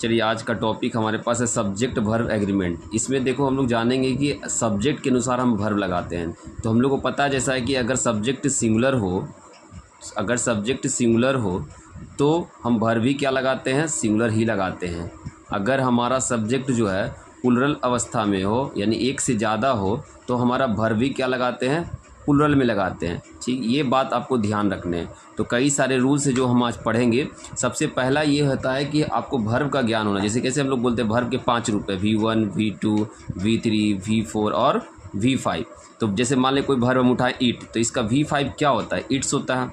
चलिए आज का टॉपिक हमारे पास है सब्जेक्ट वर्ब एग्रीमेंट। इसमें देखो हम लोग जानेंगे कि सब्जेक्ट के अनुसार हम वर्ब लगाते हैं। तो हम लोग को पता है जैसा है कि अगर सब्जेक्ट सिंगुलर हो तो हम वर्ब भी क्या लगाते हैं, सिंगुलर ही लगाते हैं। अगर हमारा सब्जेक्ट जो है प्लुरल अवस्था में हो यानी एक से ज़्यादा हो तो हमारा वर्ब भी क्या लगाते हैं, प्लुरल में लगाते हैं। ठीक, ये बात आपको ध्यान रखने हैं। तो कई सारे रूल्स हैं जो हम आज पढ़ेंगे। सबसे पहला ये होता है कि आपको वर्ब का ज्ञान होना। जैसे कैसे हम लोग बोलते हैं वर्ब के 5 रूप है, V1, V2, V3, V4 और V5। तो जैसे मान लें कोई वर्ब हम उठाएं ईट, तो इसका V5 क्या होता है, ईट्स होता है।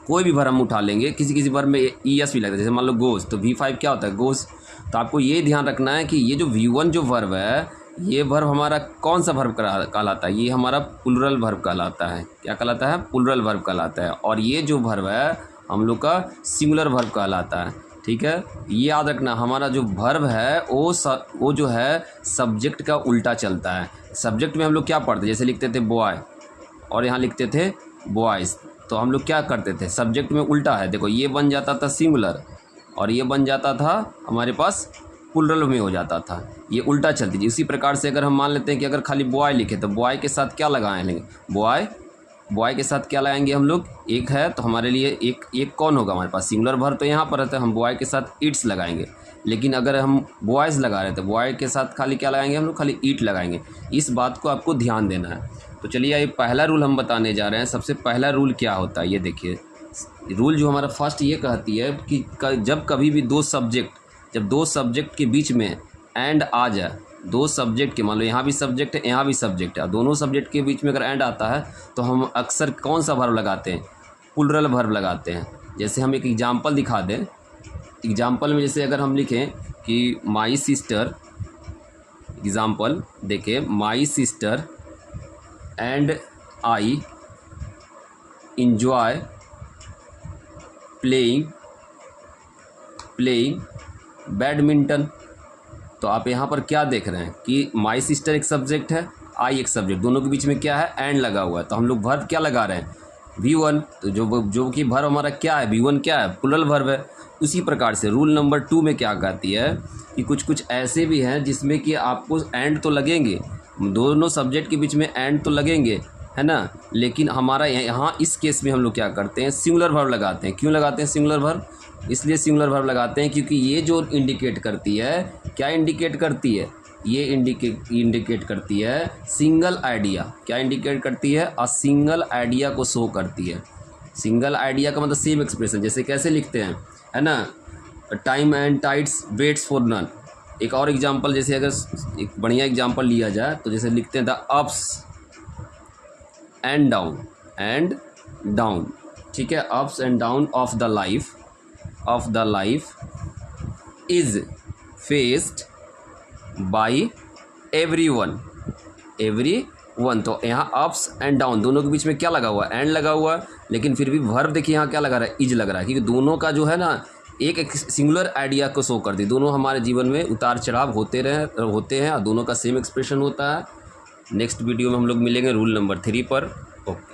कोई भी वर्ब हम उठा लेंगे, किसी वर्ब में ES भी लगता है, जैसे मान लो गोज़, तो V5 क्या होता है, गोज़। तो आपको ये ध्यान रखना है कि ये जो V1 जो वर्ब है, ये वर्ब हमारा कौन सा वर्ब कहलाता है, ये हमारा प्लुरल वर्ब कहलाता है। क्या कहलाता है, प्लुरल वर्ब कहलाता है। और ये जो वर्ब है हम लोग का सिंगुलर वर्ब कहलाता है। ठीक है, ये याद रखना, हमारा जो वर्ब है वो जो है सब्जेक्ट का उल्टा चलता है। सब्जेक्ट में हम लोग क्या पढ़ते, जैसे लिखते थे बॉय और यहाँ लिखते थे बॉयज़, तो हम लोग क्या करते थे, सब्जेक्ट में उल्टा है। देखो ये बन जाता था सिंगुलर और ये बन जाता था हमारे पास प्लुरल में हो जाता था, ये उल्टा चलती थी। इसी प्रकार से अगर हम मान लेते हैं कि अगर खाली बॉय लिखे तो बॉय के साथ क्या लगाएंगे, बॉय के साथ क्या लगाएंगे हम लोग, एक है तो हमारे लिए एक कौन होगा हमारे पास, सिंगुलर वर्ब तो यहाँ पर है तो हम बॉय के साथ इट्स लगाएंगे। लेकिन अगर हम बॉयज़ लगा रहे थे, बॉय के साथ खाली क्या लगाएंगे हम लोग, खाली ईट लगाएंगे। इस बात को आपको ध्यान देना है। तो चलिए ये पहला रूल हम बताने जा रहे हैं। सबसे पहला रूल क्या होता है, ये देखिए रूल जो हमारा फर्स्ट ये कहती है कि जब कभी भी दो सब्जेक्ट के बीच में एंड आ जाए, दो सब्जेक्ट के, मान लो यहाँ भी सब्जेक्ट है यहाँ भी सब्जेक्ट है, दोनों सब्जेक्ट के बीच में अगर एंड आता है तो हम अक्सर कौन सा वर्ब लगाते हैं, प्लुरल वर्ब लगाते हैं। जैसे हम एक एग्जांपल दिखा दें। एग्जांपल में जैसे अगर हम लिखें कि माई सिस्टर, एग्जांपल देखिए, my sister and I enjoy playing badminton. तो आप यहाँ पर क्या देख रहे हैं कि माई सिस्टर एक सब्जेक्ट है, आई एक सब्जेक्ट, दोनों के बीच में क्या है, एंड लगा हुआ है। तो हम लोग वर्ब क्या लगा रहे हैं, V1। तो जो कि वर्ब हमारा क्या है, V1 क्या है, प्लुरल वर्ब है। उसी प्रकार से रूल नंबर 2 में क्या कहती है कि कुछ ऐसे भी हैं जिसमें कि आपको एंड तो लगेंगे, दोनों सब्जेक्ट के बीच में एंड तो लगेंगे, है ना। लेकिन हमारा यहाँ इस केस में हम लोग क्या करते हैं, सिंगुलर वर्ब लगाते हैं। क्यों लगाते हैं सिंगुलर वर्ब, इसलिए सिंगुलर वर्ब लगाते हैं क्योंकि ये जो इंडिकेट करती है, क्या इंडिकेट करती है, ये इंडिकेट करती है सिंगल आइडिया। क्या इंडिकेट करती है, अ सिंगल आइडिया को शो करती है। सिंगल आइडिया का मतलब सेम एक्सप्रेशन, जैसे कैसे लिखते हैं, है ना, time and tides waits for none. एक और एग्जांपल, जैसे अगर एक बढ़िया एग्जांपल लिया जाए तो जैसे लिखते हैं द अप्स एंड डाउन। ठीक है, ups and down of the life is faced by everyone. तो यहाँ अप्स एंड डाउन दोनों के बीच में क्या लगा हुआ है, एंड लगा हुआ है। लेकिन फिर भी वर्ब देखिए यहाँ क्या लगा रहा है, इज लग रहा है, क्योंकि दोनों का जो है ना एक सिंगुलर आइडिया को शो करती। दोनों हमारे जीवन में उतार चढ़ाव होते हैं और दोनों का सेम एक्सप्रेशन होता है। नेक्स्ट वीडियो में हम लोग मिलेंगे रूल नंबर 3 पर। ओके।